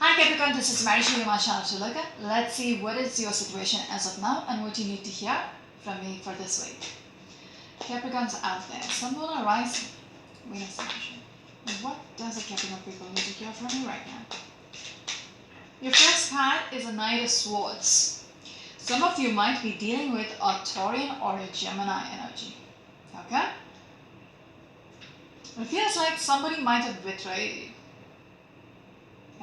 Hi Capricorn, this is Marishi Yamashana. Let's see what is your situation as of now and what you need to hear from me for this week. Capricorns out there, Sun, Moon, or Rising. Venus situation. What does a Capricorn people need to hear from me right now? Your first card is a Knight of Swords. Some of you might be dealing with a Taurian or a Gemini energy. Okay? It feels like somebody might have betrayed you.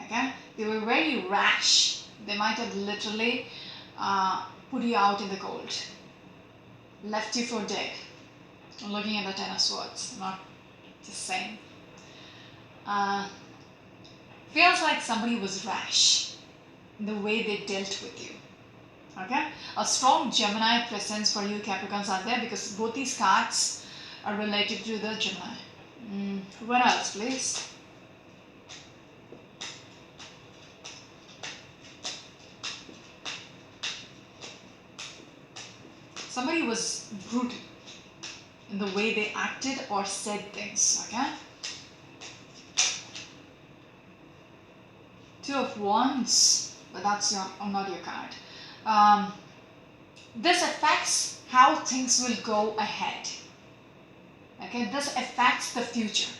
Okay? They were very rash. They might have literally put you out in the cold, left you for dead. I'm looking at the Ten of Swords, not just saying. Feels like somebody was rash in the way they dealt with you. Okay? A strong Gemini presence for you Capricorns out there, because both these cards are related to the Gemini. What else, please? Somebody was brutal in the way they acted or said things, okay? Two of Wands, but that's not your card. This affects how things will go ahead. Okay, this affects the future.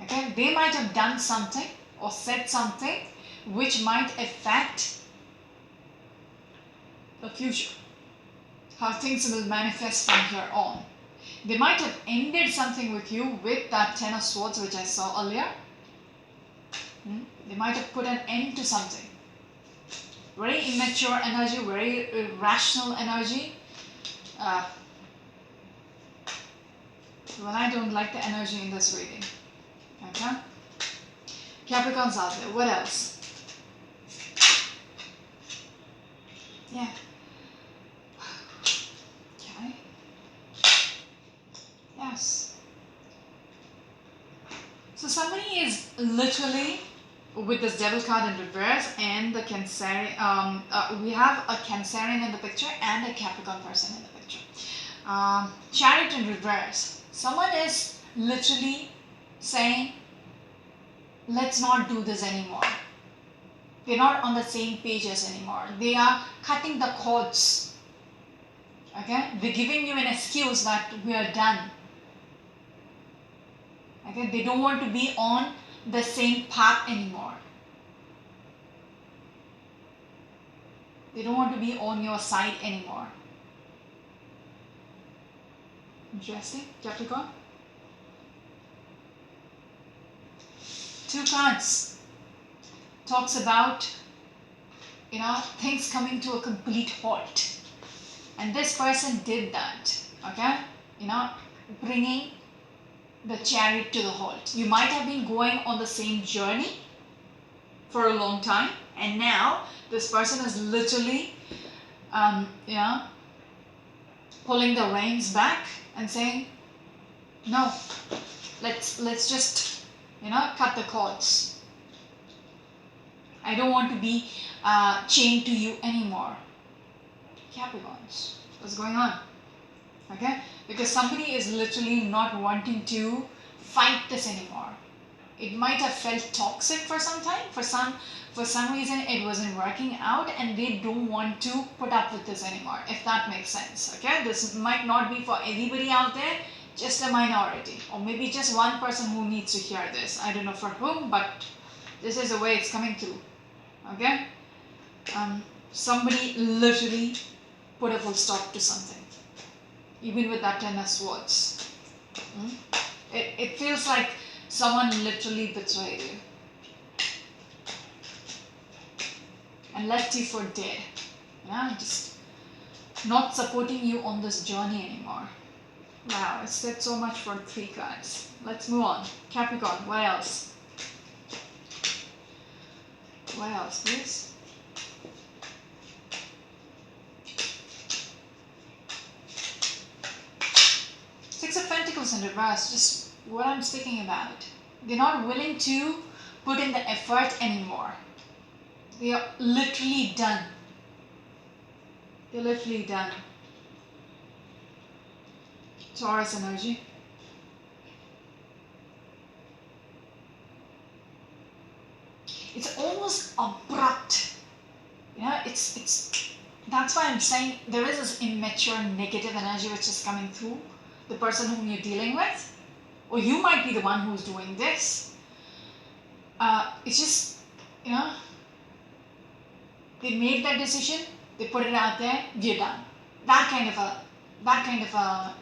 Okay, they might have done something or said something which might affect the future, how things will manifest from here on. They might have ended something with you with that Ten of Swords which I saw earlier. They might have put an end to something. Very immature energy, very irrational energy. Well, I don't like the energy in this reading. Okay? Capricorns out there, what else? Yeah. Okay. Yes. So somebody is literally with this Devil card in reverse and the Cancerian. We have a Cancerian in the picture and a Capricorn person in the picture. Chariot in reverse. Someone is literally saying, let's not do this anymore. They're not on the same pages anymore. They are cutting the cords. Okay? They're giving you an excuse that we are done. Okay? They don't want to be on the same path anymore. They don't want to be on your side anymore. Interesting, Capricorn. Two cards. Talks about, things coming to a complete halt. And this person did that. Okay? Bringing the Chariot to the halt. You might have been going on the same journey for a long time, and now this person is literally pulling the reins back and saying, no, let's just cut the cords. I don't want to be chained to you anymore. Capricorns, what's going on? Okay, because somebody is literally not wanting to fight this anymore. It might have felt toxic for some time. For some reason it wasn't working out, and they don't want to put up with this anymore, if that makes sense. Okay, this might not be for everybody out there, just a minority, or maybe just one person who needs to hear this. I don't know for whom, but this is the way it's coming through. Okay, somebody literally put a full stop to something. Even with that Ten of Swords. It feels like someone literally betrayed you and left you for dead. Just not supporting you on this journey anymore. Wow, I said so much for 3 cards. Let's move on. Capricorn, what else? What else, please? Six of Pentacles in reverse, just what I'm speaking about. They're not willing to put in the effort anymore. They are literally done. They're literally done. Taurus energy. It's almost abrupt. That's why I'm saying there is this immature negative energy which is coming through the person whom you're dealing with, or you might be the one who's doing this. It's just, they made that decision, they put it out there, we're done. That kind of a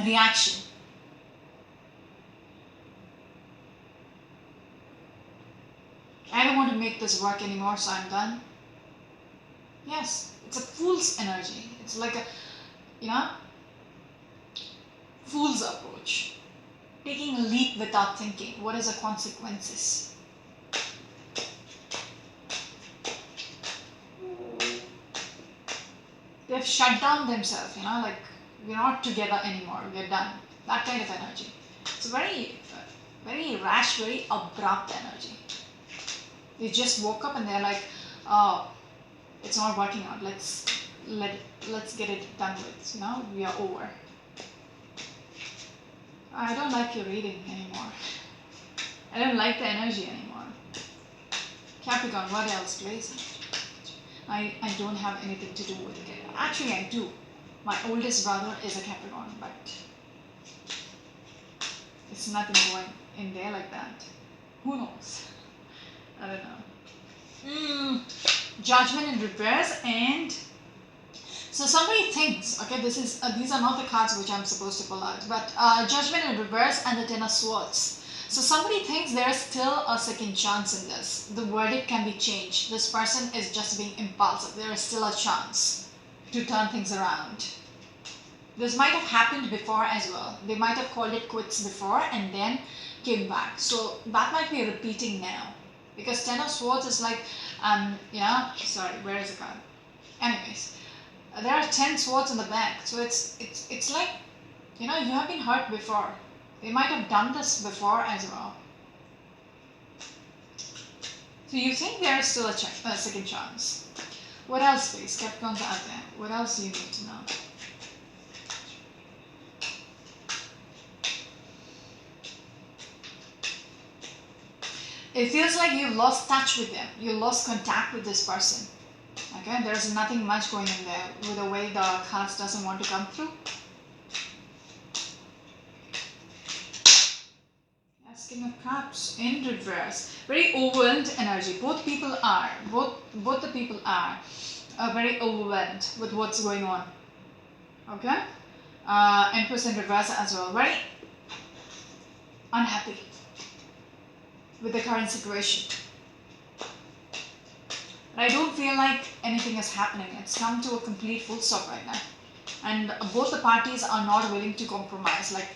reaction. I don't want to make this work anymore, so I'm done. Yes, it's a fool's energy. It's like a, fool's approach. Taking a leap without thinking. What is the consequences? They've shut down themselves, like we're not together anymore, we're done. That kind of energy. It's a very, very rash, very abrupt energy. They just woke up and they're like, oh, it's not working out. Let's get it done with. We are over. I don't like your reading anymore. I don't like the energy anymore. Capricorn, what else, please? I don't have anything to do with it. Actually, I do. My oldest brother is a Capricorn, but it's nothing going in there like that. Who knows? I don't know. Judgment in reverse, and so somebody thinks, okay, these are not the cards which I'm supposed to pull out, but Judgment in reverse and the Ten of Swords. So somebody thinks there is still a second chance in this. The verdict can be changed. This person is just being impulsive. There is still a chance to turn things around. This might have happened before as well. They might have called it quits before and then came back. So that might be repeating now. Because Ten of Swords is like, sorry, where is the card? Anyways, there are 10 swords in the back. So it's like, you have been hurt before. They might have done this before as well. So you think there is still a second chance. What else, please? Capricorns out there. What else do you need to know? It feels like you've lost touch with them. You lost contact with this person. Okay, there's nothing much going in there with the way the cards doesn't want to come through. Yes, King of Cups in reverse. Very overwhelmed energy. Both the people are very overwhelmed with what's going on. Okay, Empress in reverse as well. Very unhappy with the current situation. But I don't feel like anything is happening. It's come to a complete full stop right now. And both the parties are not willing to compromise. Like,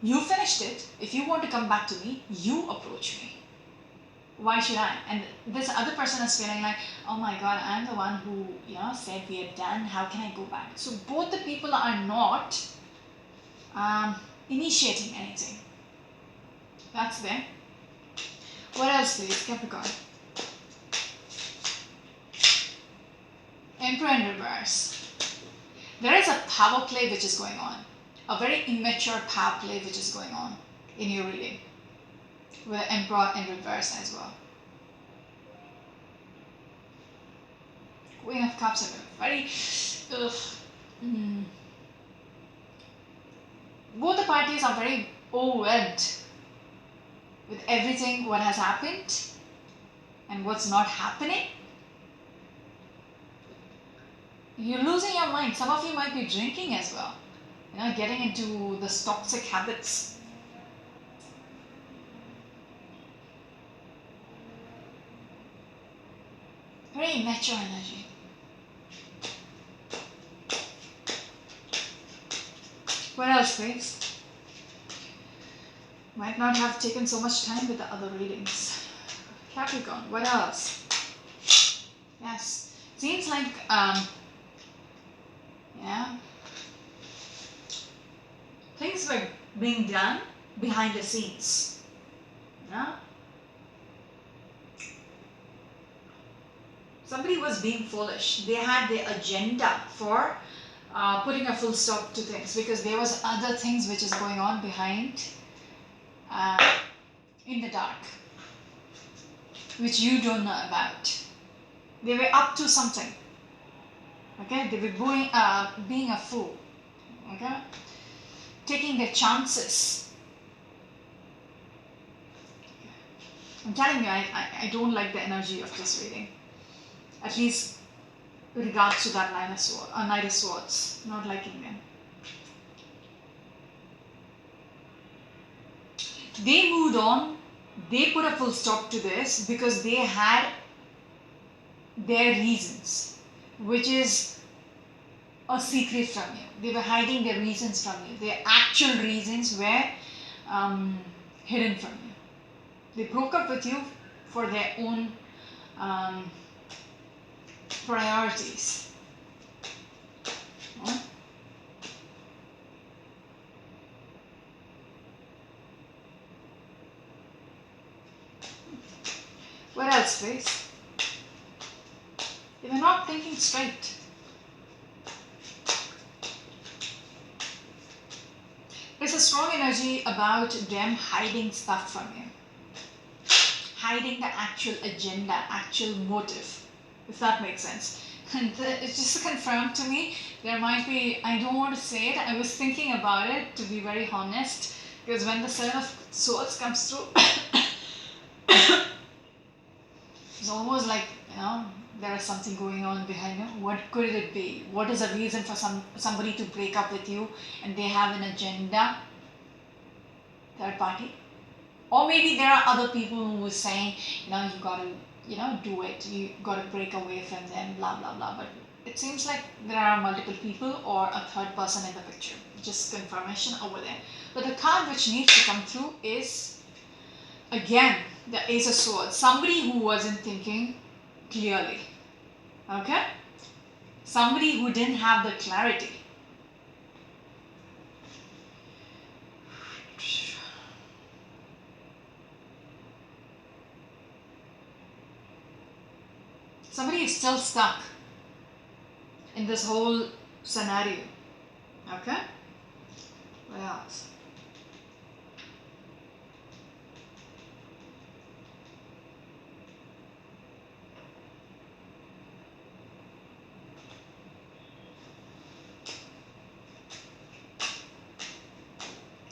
you finished it. If you want to come back to me, you approach me. Why should I? And this other person is feeling like, oh my God, I'm the one who, said we are done. How can I go back? So both the people are not initiating anything. That's there. What else, please, Capricorn? Emperor in reverse. There is a power play which is going on. A very immature power play which is going on in your reading. With Emperor in reverse as well. Queen of Cups in very... Both the parties are very overwhelmed with everything what has happened and what's not happening. You're losing your mind. Some of you might be drinking as well. Getting into this toxic habits. Very immature energy. What else, please? Might not have taken so much time with the other readings. Capricorn, what else? Yes, seems like, things were being done behind the scenes. Somebody was being foolish. They had their agenda for putting a full stop to things because there was other things which is going on behind in the dark, which you don't know about. They were up to something. Okay, they were being a fool. Okay, taking their chances. I'm telling you, I don't like the energy of this reading. At least with regards to that Knight of Swords. Not liking them. They moved on. They put a full stop to this because they had their reasons, which is a secret from you. They were hiding their reasons from you. Their actual reasons were hidden from you. They broke up with you for their own priorities. What else, please? They were not thinking straight. There's a strong energy about them hiding stuff from you. Hiding the actual agenda, actual motive, if that makes sense. And it's just confirmed to me, there might be, I don't want to say it, I was thinking about it, to be very honest, because when the Seven of Swords comes through, it's almost like, there is something going on behind it. What could it be? What is a reason for somebody to break up with you and they have an agenda? Third party? Or maybe there are other people who are saying, you gotta, do it. You gotta break away from them, blah, blah, blah. But it seems like there are multiple people or a third person in the picture. Just confirmation over there. But the card which needs to come through is, again, the Ace of Swords. Somebody who wasn't thinking clearly. Okay? Somebody who didn't have the clarity. Somebody is still stuck in this whole scenario. Okay? What else?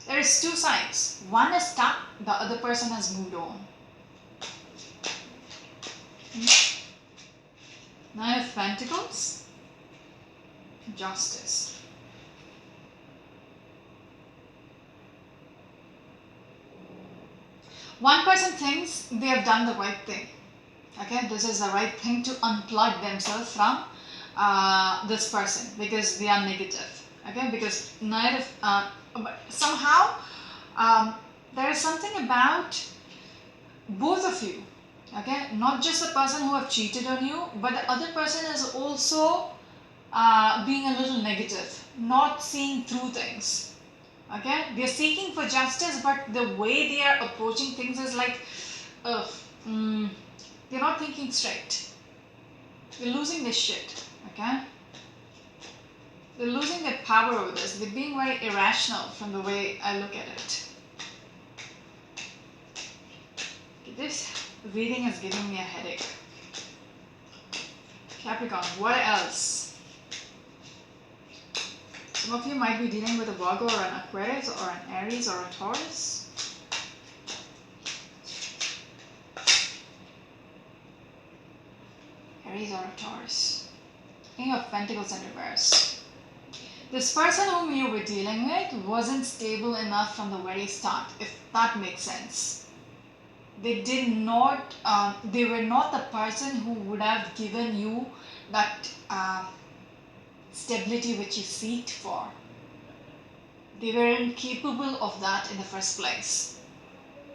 There is two sides. One is stuck, the other person has moved on. Nine of Pentacles, Justice. One person thinks they have done the right thing. Okay, this is the right thing to unplug themselves from this person because they are negative. Okay, because somehow there is something about both of you. Okay, not just the person who have cheated on you, but the other person is also being a little negative, not seeing through things. Okay, they're seeking for justice, but the way they are approaching things is like, they're not thinking straight. They're losing their shit. Okay, they're losing their power over this. They're being very irrational from the way I look at it. This reading is giving me a headache. Capricorn, what else? Some of you might be dealing with a Virgo or an Aquarius or an Aries or a Taurus. Aries or a Taurus. King of Pentacles in reverse. This person whom you were dealing with wasn't stable enough from the very start, if that makes sense. They did not, they were not the person who would have given you that stability which you seeked for. They were incapable of that in the first place.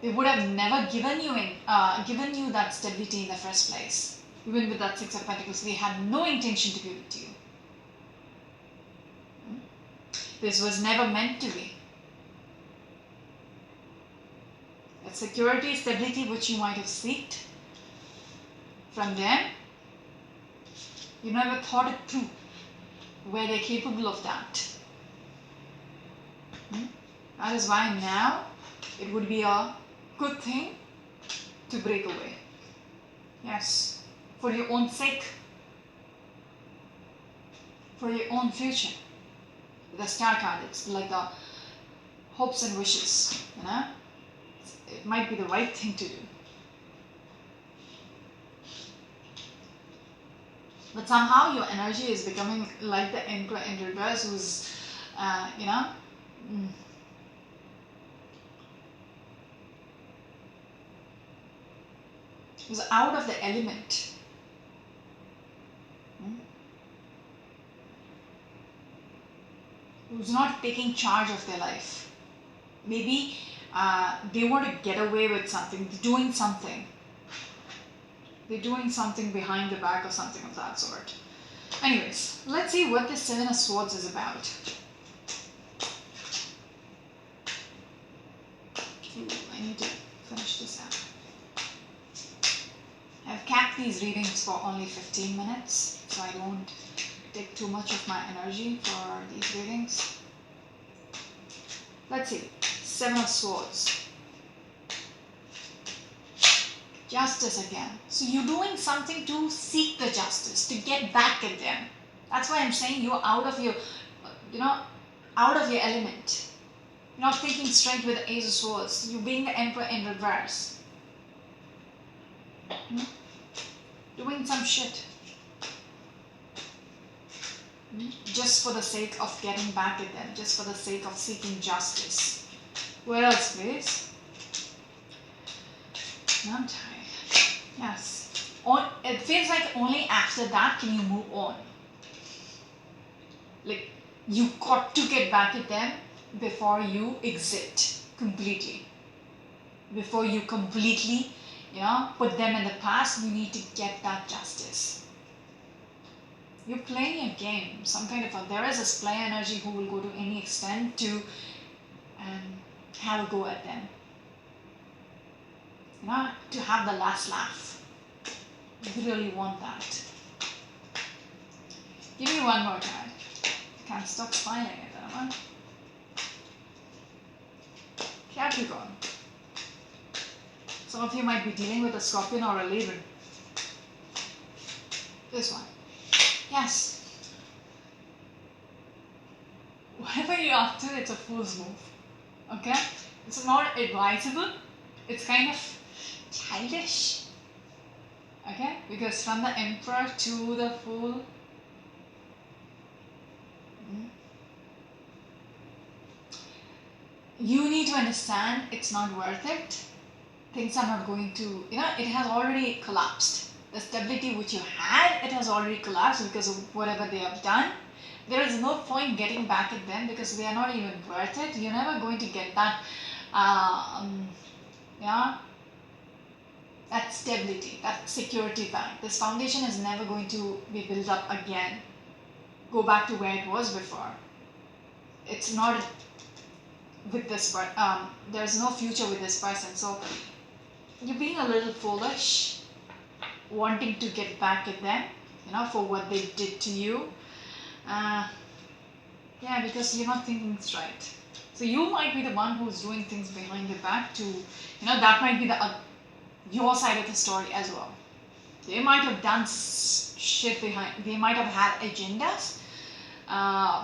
They would have never given you that stability in the first place. Even with that Six of Pentacles, they had no intention to give it to you. This was never meant to be. That security, stability which you might have sought from them, you never thought it through. Were they capable of that? That is why now it would be a good thing to break away. Yes, for your own sake, for your own future. The star card, it's like the hopes and wishes, you know. It might be the right thing to do. But somehow your energy is becoming like the Emperor in reverse, who's, you know, who's out of the element. Who's not taking charge of their life. Maybe they want to get away with something, doing something. They're doing something behind the back or something of that sort. Anyways, let's see what this Seven of Swords is about. Ooh, I need to finish this out. I've capped these readings for only 15 minutes, so I don't take too much of my energy for these readings. Let's see. Seven of Swords. Justice again. So you're doing something to seek the justice, to get back at them. That's why I'm saying you're out of your, out of your element. You're not thinking straight with the Ace of Swords. You're being the Emperor in reverse. Doing some shit. Just for the sake of getting back at them. Just for the sake of seeking justice. Where else, please? I'm tired. Yes. It feels like only after that can you move on. Like, you got to get back at them before you exit completely. Before you completely, put them in the past, you need to get that justice. You're playing a game, some kind of there is a splay energy who will go to any extent to have a go at them. To have the last laugh. You really want that. Give me one more card. Can't stop smiling at that one. Capricorn. Some of you might be dealing with a Scorpion or a Libra. This one. Yes. Whatever you're up to, it's a fool's move. Okay? It's not advisable. It's kind of childish. Okay? Because from the Emperor to the Fool, you need to understand it's not worth it. Things are not going to, it has already collapsed. The stability which you had, it has already collapsed because of whatever they have done. There is no point getting back at them because they are not even worth it. You're never going to get that, that stability, that security back. This foundation is never going to be built up again. Go back to where it was before. It's not with this person. There's no future with this person. So you're being a little foolish, wanting to get back at them, for what they did to you. Yeah, because you're not thinking straight. So you might be the one who's doing things behind the back to, that might be the your side of the story as well. They might have done shit behind. They might have had agendas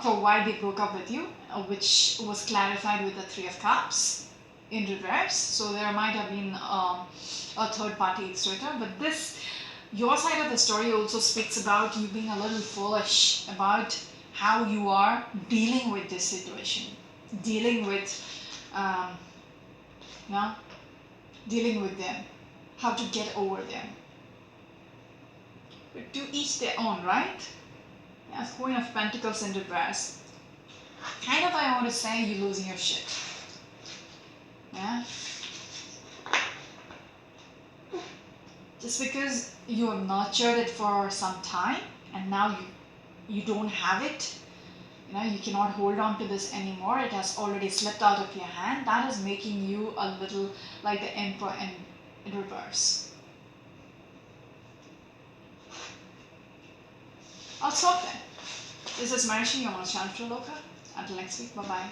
for why they broke up with you, which was clarified with the Three of Cups in reverse. So there might have been a third party etc. But this, your side of the story also speaks about you being a little foolish about how you are dealing with this situation, dealing with, dealing with them, how to get over them. But to each their own, right? Yes, Queen of Pentacles in reverse. Kind of, I want to say you're losing your shit. Yeah? Just because you have nurtured it for some time and now you don't have it, you cannot hold on to this anymore, it has already slipped out of your hand, that is making you a little like the Emperor in reverse. I'll stop there. This is Marishi, your channel Loka. Until next week, bye bye.